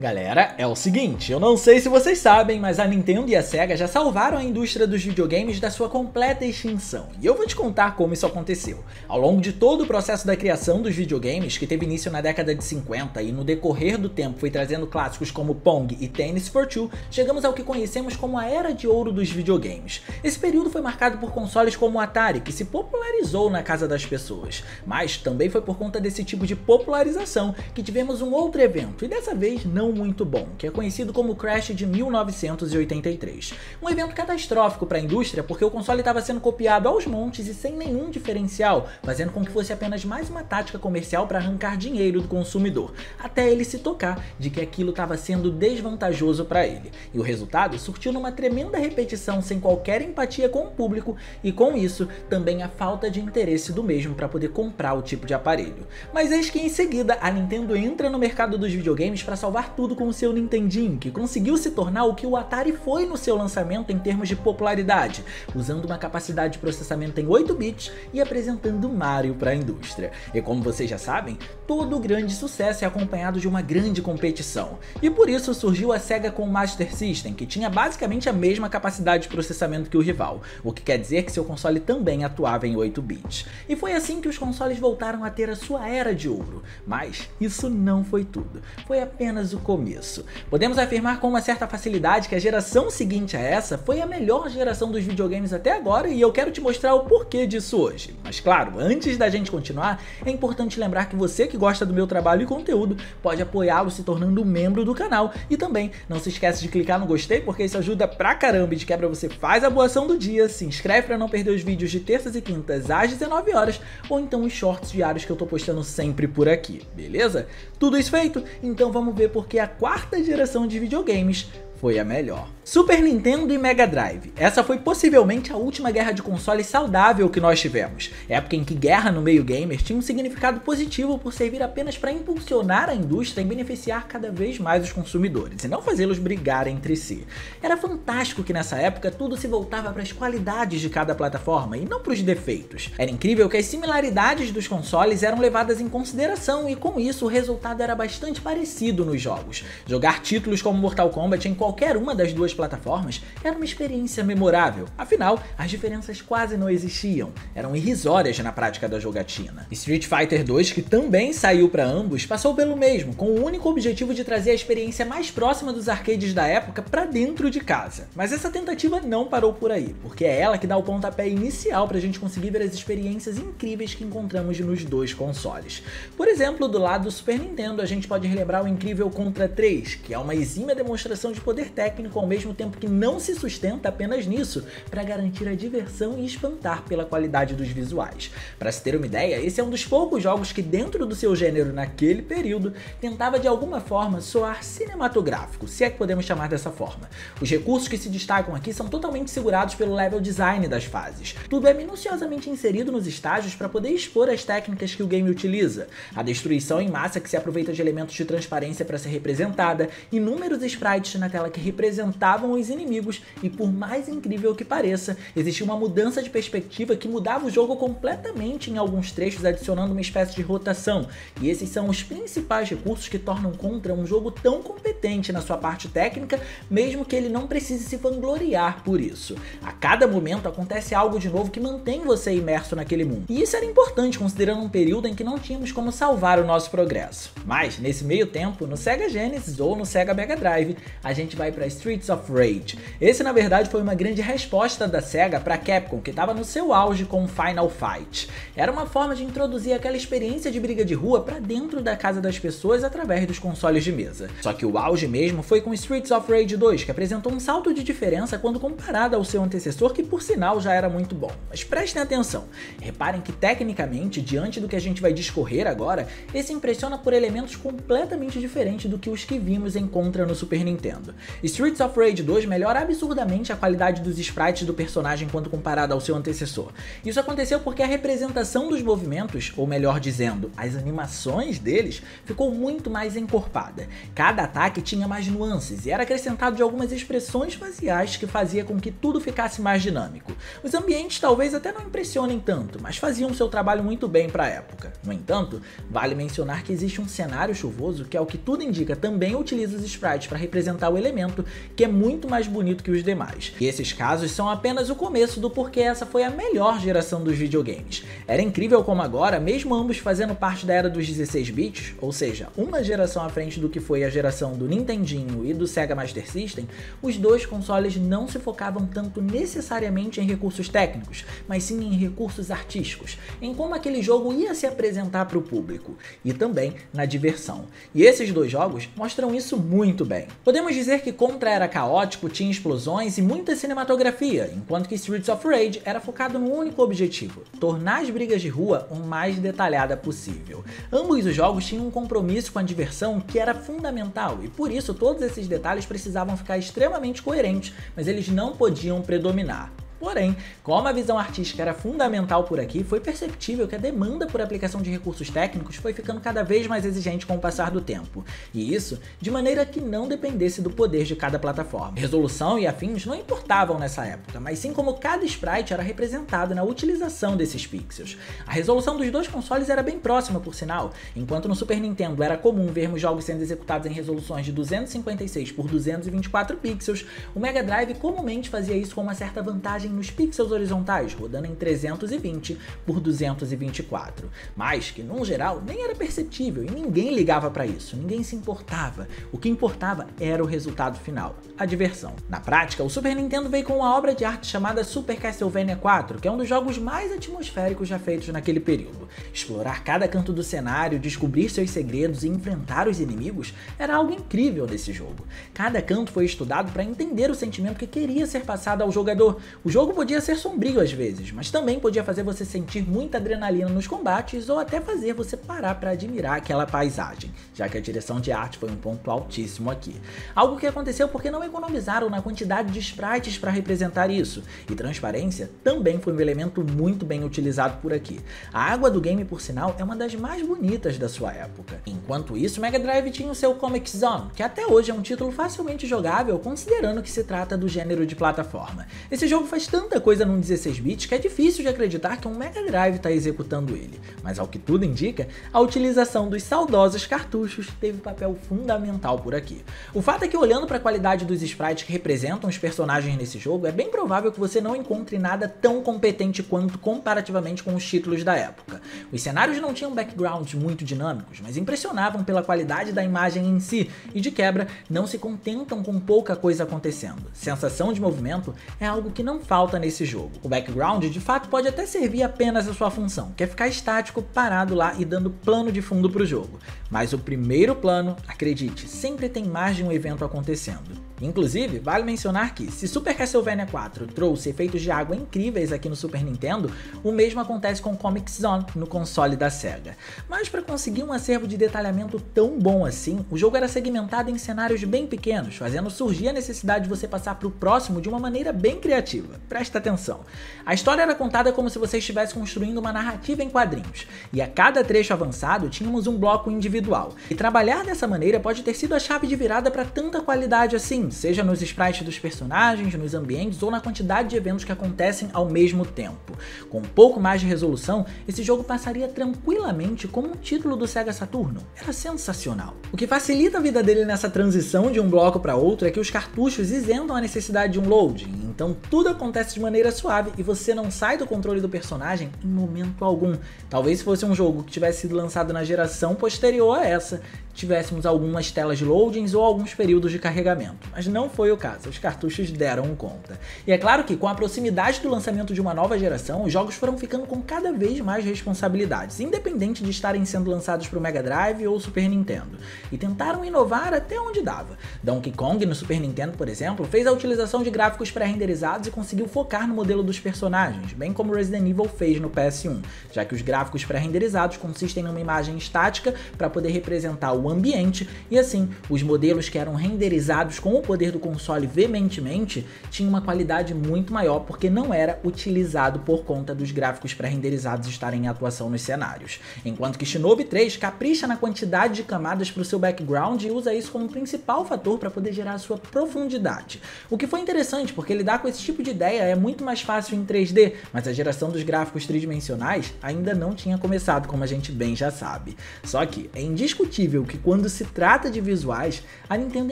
Galera, é o seguinte, eu não sei se vocês sabem, mas a Nintendo e a Sega já salvaram a indústria dos videogames da sua completa extinção, e eu vou te contar como isso aconteceu. Ao longo de todo o processo da criação dos videogames, que teve início na década de 50 e no decorrer do tempo foi trazendo clássicos como Pong e Tennis for Two, chegamos ao que conhecemos como a Era de Ouro dos videogames. Esse período foi marcado por consoles como o Atari, que se popularizou na casa das pessoas, mas também foi por conta desse tipo de popularização que tivemos um outro evento, e dessa vez não muito bom, que é conhecido como o Crash de 1983. Um evento catastrófico para a indústria porque o console estava sendo copiado aos montes e sem nenhum diferencial, fazendo com que fosse apenas mais uma tática comercial para arrancar dinheiro do consumidor, até ele se tocar de que aquilo estava sendo desvantajoso para ele. E o resultado surtiu numa tremenda repetição sem qualquer empatia com o público e com isso também a falta de interesse do mesmo para poder comprar o tipo de aparelho. Mas eis que em seguida a Nintendo entra no mercado dos videogames para salvar tudo com o seu Nintendinho, que conseguiu se tornar o que o Atari foi no seu lançamento em termos de popularidade, usando uma capacidade de processamento em 8 bits e apresentando Mario para a indústria. E como vocês já sabem, todo grande sucesso é acompanhado de uma grande competição, e por isso surgiu a Sega com o Master System, que tinha basicamente a mesma capacidade de processamento que o rival, o que quer dizer que seu console também atuava em 8 bits. E foi assim que os consoles voltaram a ter a sua era de ouro, mas isso não foi tudo, foi apenas o começo. Podemos afirmar com uma certa facilidade que a geração seguinte a essa foi a melhor geração dos videogames até agora, e eu quero te mostrar o porquê disso hoje. Mas claro, antes da gente continuar, é importante lembrar que você que gosta do meu trabalho e conteúdo pode apoiá-lo se tornando um membro do canal, e também não se esquece de clicar no gostei porque isso ajuda pra caramba, e de quebra você faz a boa ação do dia, se inscreve para não perder os vídeos de terças e quintas às 19 horas, ou então os shorts diários que eu tô postando sempre por aqui, beleza? Tudo isso feito? Então vamos ver porque a quarta geração de videogames foi a melhor. Super Nintendo e Mega Drive. Essa foi possivelmente a última guerra de consoles saudável que nós tivemos. Época em que guerra no meio gamer tinha um significado positivo por servir apenas para impulsionar a indústria e beneficiar cada vez mais os consumidores, e não fazê-los brigar entre si. Era fantástico que nessa época tudo se voltava para as qualidades de cada plataforma e não para os defeitos. Era incrível que as similaridades dos consoles eram levadas em consideração, e com isso o resultado era bastante parecido nos jogos. Jogar títulos como Mortal Kombat em qualquer uma das duas plataformas era uma experiência memorável, afinal, as diferenças quase não existiam, eram irrisórias na prática da jogatina. Street Fighter 2, que também saiu para ambos, passou pelo mesmo, com o único objetivo de trazer a experiência mais próxima dos arcades da época para dentro de casa. Mas essa tentativa não parou por aí, porque é ela que dá o pontapé inicial para a gente conseguir ver as experiências incríveis que encontramos nos dois consoles. Por exemplo, do lado do Super Nintendo, a gente pode relembrar o incrível Contra 3, que é uma exímia demonstração de poder técnico ao mesmo tempo que não se sustenta apenas nisso, para garantir a diversão e espantar pela qualidade dos visuais. Para se ter uma ideia, esse é um dos poucos jogos que dentro do seu gênero naquele período tentava de alguma forma soar cinematográfico, se é que podemos chamar dessa forma. Os recursos que se destacam aqui são totalmente segurados pelo level design das fases. Tudo é minuciosamente inserido nos estágios para poder expor as técnicas que o game utiliza. A destruição em massa que se aproveita de elementos de transparência para ser representada, inúmeros sprites na tela que representavam os inimigos, e por mais incrível que pareça, existia uma mudança de perspectiva que mudava o jogo completamente em alguns trechos, adicionando uma espécie de rotação, e esses são os principais recursos que tornam Contra um jogo tão competente na sua parte técnica, mesmo que ele não precise se vangloriar por isso. A cada momento acontece algo de novo que mantém você imerso naquele mundo, e isso era importante considerando um período em que não tínhamos como salvar o nosso progresso. Mas, nesse meio tempo, no Sega Genesis ou no Sega Mega Drive, a gente vai para Streets of Rage. Esse na verdade foi uma grande resposta da Sega para Capcom, que estava no seu auge com Final Fight. Era uma forma de introduzir aquela experiência de briga de rua para dentro da casa das pessoas através dos consoles de mesa. Só que o auge mesmo foi com Streets of Rage 2, que apresentou um salto de diferença quando comparado ao seu antecessor, que por sinal já era muito bom. Mas prestem atenção, reparem que tecnicamente, diante do que a gente vai discorrer agora, esse impressiona por elementos completamente diferentes do que os que vimos em Contra no Super Nintendo. Streets of Rage 2 melhora absurdamente a qualidade dos sprites do personagem quando comparado ao seu antecessor. Isso aconteceu porque a representação dos movimentos, ou melhor dizendo, as animações deles, ficou muito mais encorpada. Cada ataque tinha mais nuances e era acrescentado de algumas expressões faciais que fazia com que tudo ficasse mais dinâmico. Os ambientes talvez até não impressionem tanto, mas faziam seu trabalho muito bem para a época. No entanto, vale mencionar que existe um cenário chuvoso que, ao que tudo indica, também utiliza os sprites para representar o elemento, que é muito mais bonito que os demais. E esses casos são apenas o começo do porquê essa foi a melhor geração dos videogames. Era incrível como agora, mesmo ambos fazendo parte da era dos 16 bits, ou seja, uma geração à frente do que foi a geração do Nintendinho e do Sega Master System, os dois consoles não se focavam tanto necessariamente em recursos técnicos, mas sim em recursos artísticos, em como aquele jogo ia se apresentar para o público, e também na diversão. E esses dois jogos mostram isso muito bem. Podemos dizer que Contra era caótico, tinha explosões e muita cinematografia, enquanto que Streets of Rage era focado no único objetivo: tornar as brigas de rua o mais detalhada possível. Ambos os jogos tinham um compromisso com a diversão que era fundamental, e por isso todos esses detalhes precisavam ficar extremamente coerentes, mas eles não podiam predominar. Porém, como a visão artística era fundamental por aqui, foi perceptível que a demanda por aplicação de recursos técnicos foi ficando cada vez mais exigente com o passar do tempo, e isso de maneira que não dependesse do poder de cada plataforma. Resolução e afins não importavam nessa época, mas sim como cada sprite era representado na utilização desses pixels. A resolução dos dois consoles era bem próxima, por sinal. Enquanto no Super Nintendo era comum vermos jogos sendo executados em resoluções de 256 por 224 pixels, o Mega Drive comumente fazia isso com uma certa vantagem nos pixels horizontais, rodando em 320 por 224, mas que, num geral, nem era perceptível e ninguém ligava para isso, ninguém se importava. O que importava era o resultado final, a diversão. Na prática, o Super Nintendo veio com uma obra de arte chamada Super Castlevania 4, que é um dos jogos mais atmosféricos já feitos naquele período. Explorar cada canto do cenário, descobrir seus segredos e enfrentar os inimigos era algo incrível nesse jogo. Cada canto foi estudado para entender o sentimento que queria ser passado ao jogador. O jogo podia ser sombrio às vezes, mas também podia fazer você sentir muita adrenalina nos combates ou até fazer você parar para admirar aquela paisagem, já que a direção de arte foi um ponto altíssimo aqui. Algo que aconteceu porque não economizaram na quantidade de sprites para representar isso, e transparência também foi um elemento muito bem utilizado por aqui. A água do game, por sinal, é uma das mais bonitas da sua época. Enquanto isso, o Mega Drive tinha o seu Comix Zone, que até hoje é um título facilmente jogável considerando que se trata do gênero de plataforma. Esse jogo faz tanta coisa num 16 bits que é difícil de acreditar que um Mega Drive está executando ele, mas ao que tudo indica, a utilização dos saudosos cartuchos teve papel fundamental por aqui. O fato é que, olhando para a qualidade dos sprites que representam os personagens nesse jogo, é bem provável que você não encontre nada tão competente quanto comparativamente com os títulos da época. Os cenários não tinham backgrounds muito dinâmicos, mas impressionavam pela qualidade da imagem em si, e de quebra, não se contentam com pouca coisa acontecendo. Sensação de movimento é algo que não falta nesse jogo. O background de fato pode até servir apenas a sua função, que é ficar estático, parado lá e dando plano de fundo para o jogo. Mas o primeiro plano, acredite, sempre tem mais de um evento acontecendo. Inclusive, vale mencionar que, se Super Castlevania 4 trouxe efeitos de água incríveis aqui no Super Nintendo, o mesmo acontece com Comix Zone no console da Sega. Mas para conseguir um acervo de detalhamento tão bom assim, o jogo era segmentado em cenários bem pequenos, fazendo surgir a necessidade de você passar para o próximo de uma maneira bem criativa. Presta atenção. A história era contada como se você estivesse construindo uma narrativa em quadrinhos, e a cada trecho avançado tínhamos um bloco individual. E trabalhar dessa maneira pode ter sido a chave de virada para tanta qualidade assim, seja nos sprites dos personagens, nos ambientes ou na quantidade de eventos que acontecem ao mesmo tempo. Com um pouco mais de resolução, esse jogo passaria tranquilamente como um título do Sega Saturno. Era sensacional. O que facilita a vida dele nessa transição de um bloco para outro é que os cartuchos isentam a necessidade de um loading, então tudo acontece de maneira suave e você não sai do controle do personagem em momento algum. Talvez se fosse um jogo que tivesse sido lançado na geração posterior a essa, tivéssemos algumas telas de loadings ou alguns períodos de carregamento, mas não foi o caso, os cartuchos deram conta. E é claro que, com a proximidade do lançamento de uma nova geração, os jogos foram ficando com cada vez mais responsabilidades, independente de estarem sendo lançados para o Mega Drive ou Super Nintendo, e tentaram inovar até onde dava. Donkey Kong no Super Nintendo, por exemplo, fez a utilização de gráficos pré-renderizados e conseguiu conseguiu focar no modelo dos personagens, bem como Resident Evil fez no PS1, já que os gráficos pré-renderizados consistem numa imagem estática para poder representar o ambiente, e assim, os modelos que eram renderizados com o poder do console veementemente tinham uma qualidade muito maior porque não era utilizado por conta dos gráficos pré-renderizados estarem em atuação nos cenários. Enquanto que Shinobi 3 capricha na quantidade de camadas para o seu background e usa isso como principal fator para poder gerar sua profundidade. O que foi interessante porque lidar com esse tipo de ideia é muito mais fácil em 3D, mas a geração dos gráficos tridimensionais ainda não tinha começado, como a gente bem já sabe. Só que é indiscutível que quando se trata de visuais, a Nintendo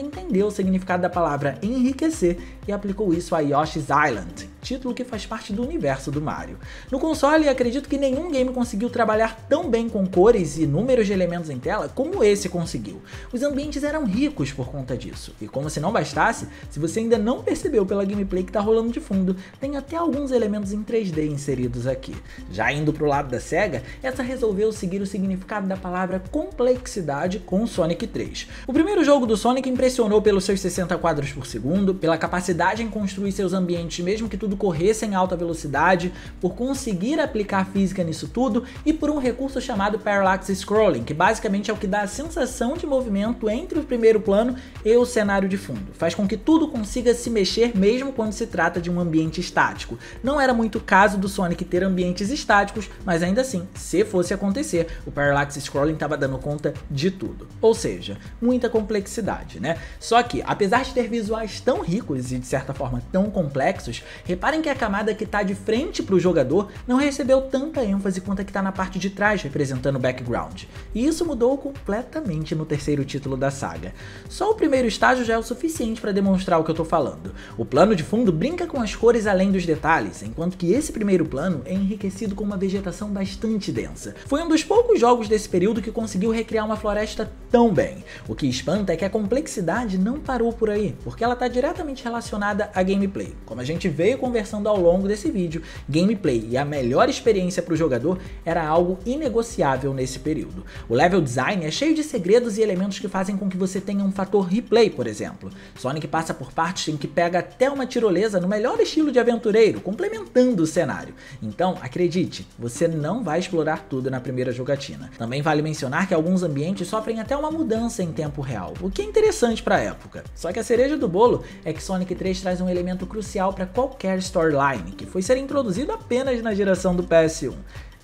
entendeu o significado da palavra enriquecer e aplicou isso a Yoshi's Island, título que faz parte do universo do Mario. No console, acredito que nenhum game conseguiu trabalhar tão bem com cores e números de elementos em tela como esse conseguiu. Os ambientes eram ricos por conta disso, e como se não bastasse, se você ainda não percebeu pela gameplay que tá rolando de fundo, tem até alguns elementos em 3D inseridos aqui. Já indo pro lado da SEGA, essa resolveu seguir o significado da palavra complexidade com Sonic 3. O primeiro jogo do Sonic impressionou pelos seus 60 quadros por segundo, pela capacidade em construir seus ambientes mesmo que tudo corresse em alta velocidade, por conseguir aplicar física nisso tudo e por um recurso chamado Parallax Scrolling, que basicamente é o que dá a sensação de movimento entre o primeiro plano e o cenário de fundo. Faz com que tudo consiga se mexer mesmo quando se trata de um ambiente estático. Não era muito o caso do Sonic ter ambientes estáticos, mas ainda assim, se fosse acontecer, o Parallax Scrolling estava dando conta de tudo. Ou seja, muita complexidade, né? Só que, apesar de ter visuais tão ricos e de certa forma tão complexos, reparem que a camada que está de frente para o jogador não recebeu tanta ênfase quanto a que está na parte de trás representando o background. E isso mudou completamente no terceiro título da saga. Só o primeiro estágio já é o suficiente para demonstrar o que eu tô falando. O plano de fundo brinca com as cores além dos detalhes, enquanto que esse primeiro plano é enriquecido com uma vegetação bastante densa. Foi um dos poucos jogos desse período que conseguiu recriar uma floresta tão bem. O que espanta é que a complexidade não parou por aí, porque ela está diretamente relacionada à gameplay. Como a gente veio conversando ao longo desse vídeo, gameplay e a melhor experiência para o jogador era algo inegociável nesse período. O level design é cheio de segredos e elementos que fazem com que você tenha um fator replay, por exemplo. Sonic passa por partes em que pega até uma tirolesa no melhor estilo de aventureiro, complementando o cenário. Então, acredite, você não vai explorar tudo na primeira jogatina. Também vale mencionar que alguns ambientes sofrem até uma mudança em tempo real, o que é interessante para a época. Só que a cereja do bolo é que Sonic 3 traz um elemento crucial para qualquer storyline, que foi ser introduzido apenas na geração do PS1.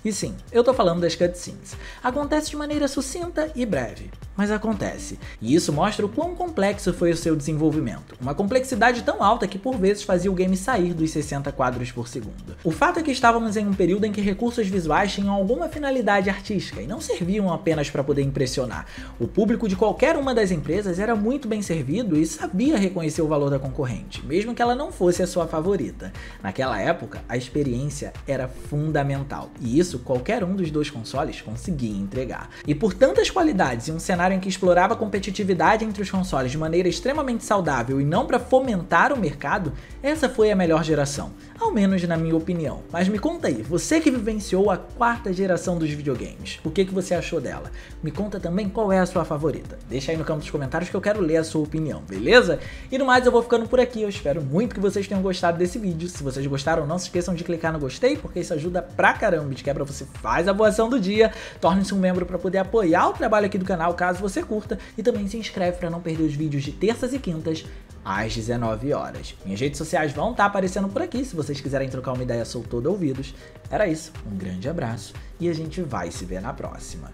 E sim, eu tô falando das cutscenes. Acontece de maneira sucinta e breve, mas acontece. E isso mostra o quão complexo foi o seu desenvolvimento. Uma complexidade tão alta que por vezes fazia o game sair dos 60 quadros por segundo. O fato é que estávamos em um período em que recursos visuais tinham alguma finalidade artística e não serviam apenas para poder impressionar. O público de qualquer uma das empresas era muito bem servido e sabia reconhecer o valor da concorrente, mesmo que ela não fosse a sua favorita. Naquela época, a experiência era fundamental, e isso qualquer um dos dois consoles conseguia entregar. E por tantas qualidades e um cenário em que explorava a competitividade entre os consoles de maneira extremamente saudável e não para fomentar o mercado, essa foi a melhor geração, ao menos na minha opinião. Mas me conta aí, você que vivenciou a quarta geração dos videogames, o que você achou dela? Me conta também qual é a sua favorita. Deixa aí no campo dos comentários que eu quero ler a sua opinião, beleza? E no mais eu vou ficando por aqui, eu espero muito que vocês tenham gostado desse vídeo. Se vocês gostaram, não se esqueçam de clicar no gostei, porque isso ajuda pra caramba, de quebra você faz a boa ação do dia, torne-se um membro para poder apoiar o trabalho aqui do canal caso você curta, e também se inscreve para não perder os vídeos de terças e quintas às 19 horas. Minhas redes sociais vão estar aparecendo por aqui se vocês quiserem trocar uma ideia, sou todo ouvidos. Era isso, um grande abraço e a gente vai se ver na próxima.